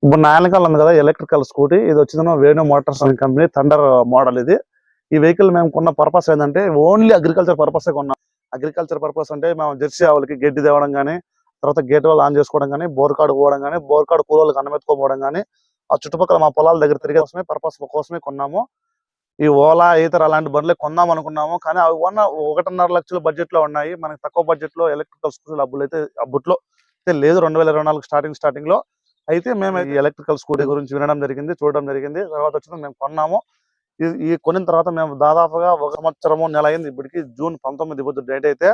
ఇప్పుడు నా వెనకాల ఉంది కదా ఎలక్ట్రికల్ స్కూటీ. ఇది వచ్చిందేమో వేణు మోటార్స్ అనే కంపెనీ థండర్ మోడల్ ఇది. ఈ వెహికల్ మేము కొన్న పర్పస్ ఏంటంటే ఓన్లీ అగ్రికల్చర్ పర్పస్ కొన్నాం. అగ్రికల్చర్ పర్పస్ అంటే మేము జెర్సీ ఆవులకి గడ్డి తేవడం కానీ, తర్వాత గేట్ వాళ్ళు ఆన్ చేసుకోవడం కానీ, బోర్ కాడు పోవడం కానీ, బోర్ కాడు కూలోళ్ళకి అన్నమెత్తుకోవడం కానీ, ఆ చుట్టుపక్కల మా పొలాల దగ్గర తిరిగే కోసమే పర్పస్ కోసమే కొన్నాము. ఈ ఓలా ఈతర్ అలాంటి బండ్లే కొందాం అనుకున్నాము. కానీ అవి కొన్న 1.5 లక్షల బడ్జెట్ లో ఉన్నాయి. మనకి తక్కువ బడ్జెట్ లో ఎలక్ట్రికల్ స్కూటీ డబ్బులు అయితే అప్పట్లో అయితే లేదు. 2024 స్టార్టింగ్ లో అయితే మేము ఈ ఎలక్ట్రికల్ స్కూటీ గురించి వినడం జరిగింది, చూడడం జరిగింది. తర్వాత వచ్చింది మేము కొన్నాము. ఈ కొనిన తర్వాత మేము దాదాపుగా 1 సంవత్సరము నెల అయింది. ఇప్పటికి జూన్ 19 బుద్ధుడు డేట్ అయితే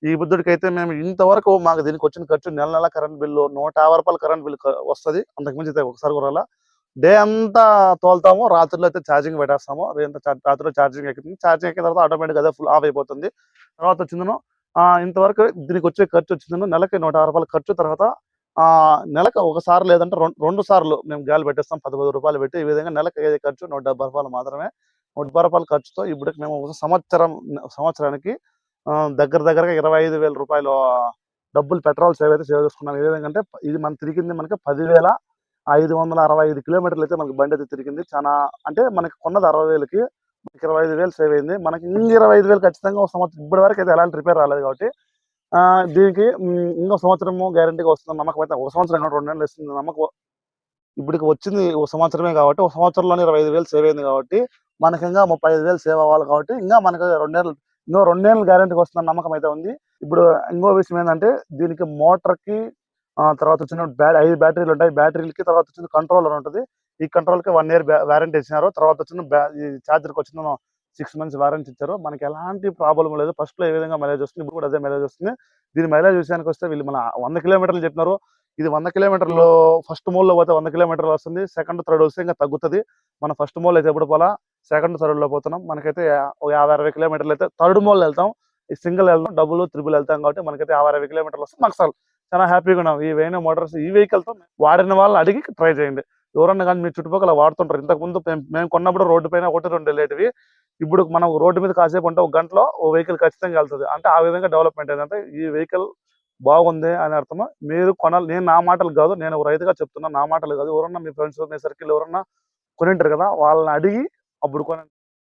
ఈ బుద్ధుడికి అయితే మేము ఇంతవరకు మాకు దీనికి వచ్చిన ఖర్చు నెల కరెంట్ బిల్లు ₹150 కరెంట్ బిల్లు వస్తుంది. అంతకుమించి అయితే ఒకసారి కూడా డే అంతా తోలుతాము. రాత్రిలో అయితే ఛార్జింగ్ పెట్టేస్తాము. రాత్రిలో ఛార్జింగ్ ఎక్కుతుంది. ఛార్జింగ్ ఎక్కిన తర్వాత ఆటోమేటిక్ అదే ఫుల్ ఆఫ్ అయిపోతుంది. తర్వాత వచ్చిందను ఇంతవరకు దీనికి వచ్చే ఖర్చు వచ్చిందను నెలకి ₹160 ఖర్చు. తర్వాత నెలకు ఒకసారి లేదంటే రెండు సార్లు మేము గాలి పెట్టేస్తాం. ₹10 పెట్టి. ఈ విధంగా నెలకు అయ్యే ఖర్చు ₹170 మాత్రమే. ₹170 ఖర్చుతో ఇప్పటికి మేము ఒక సంవత్సరానికి దగ్గరగా ₹25,000 డబ్బులు పెట్రోల్ సేవ్ చేసుకున్నాం. ఏ విధంగా అంటే ఇది మనం తిరిగింది మనకి 10,565 కిలోమీటర్లు అయితే మనకి బండి అయితే తిరిగింది. చాలా అంటే మనకి కొన్నది 60,000కి, మనకి 25,000 సేవ్ అయింది. మనకి ఇంక 25,000 ఖచ్చితంగా ఒక సంవత్సరం ఇప్పటి వరకు అయితే ఎలాంటి రిపేర్ రాలేదు కాబట్టి దీనికి ఇంకో సంవత్సరము గ్యారంటీగా వస్తుంది నమ్మకం అయితే. ఒక సంవత్సరం 2 నెలలు ఇస్తుంది నమ్మకం. ఇప్పటికి వచ్చింది ఒక సంవత్సరమే కాబట్టి ఒక సంవత్సరంలోనే 25,000 సేవ్ అయింది కాబట్టి మనకి ఇంకా 35,000 సేవ్ అవ్వాలి కాబట్టి ఇంకా మనకి 2 నెలలు గ్యారంటీకి వస్తుందని నమ్మకం అయితే ఉంది. ఇప్పుడు ఇంకో విషయం ఏంటంటే దీనికి మోటార్కి తర్వాత వచ్చిన 5 బ్యాటరీలు ఉంటాయి. బ్యాటరీలకి తర్వాత వచ్చిన కంట్రోలర్ ఉంటుంది. ఈ కంట్రోల్కి 1 ఇయర్ వారంటీ ఇచ్చినారు. తర్వాత వచ్చిన ఈ ఛార్జర్కి వచ్చిన 6 మంత్స్ వారంటీ ఇచ్చారు. మనకి ఎలాంటి ప్రాబ్లం లేదు. ఫస్ట్ లో ఏ విధంగా మైలేజ్ వస్తుంది, ఇప్పుడు కూడా అదే మైలేజ్ వస్తుంది. దీని మైలేజ్ విషయానికి వస్తే వీళ్ళు మన 100 కిలోమీటర్లు చెప్పినారు. ఇది 100 కిలోమీటర్లు ఫస్ట్ మోల్ లో పోతే 100 కిలోమీటర్లు వస్తుంది. సెకండ్ థర్డ్ వస్తే ఇంకా తగ్గుతుంది. మన ఫస్ట్ మోల్ అయితే ఎప్పుడు పోలా, సెకండ్ థర్డ్ లో పోతున్నాం. మనకైతే 50-60 కిలోమీటర్లు అయితే థర్డ్ మోల్ వెళ్తాం. ఈ సింగిల్ వెళ్తాం, డబుల్ త్రిబుల్ వెళ్తాం కాబట్టి మనకైతే 50-60 కిలోమీటర్లు వస్తుంది. మాకు చాలా హ్యాపీగా ఉన్నాం. ఈ వేణు మోటార్స్ ఈ వెహికల్ తో వాడిన వాళ్ళు అడిగి ట్రై చేయండి. ఎవరన్నా కానీ మీ చుట్టుపక్కల వాడుతుంటారు. ఇంతకు ముందు మేము కొన్నప్పుడు రోడ్డు పైన 1-2 వెళ్ళేటివి. ఇప్పుడు మనం రోడ్డు మీద కాసేపు ఉంటే ఒక గంటలో ఓ వెహికల్ ఖచ్చితంగా వెళ్తుంది. అంటే ఆ విధంగా డెవలప్మెంట్ ఏంటంటే ఈ వెహికల్ బాగుంది అని అర్థం. మీరు కొనాలి. నేను నా మాటలు కాదు, నేను ఒక రైతుగా చెప్తున్నా, నా మాటలు కాదు. ఎవరన్నా మీ ఫ్రెండ్స్ మీ సర్కిల్ ఎవరన్నా కొనింటారు కదా, వాళ్ళని అడిగి అప్పుడు కొనండి.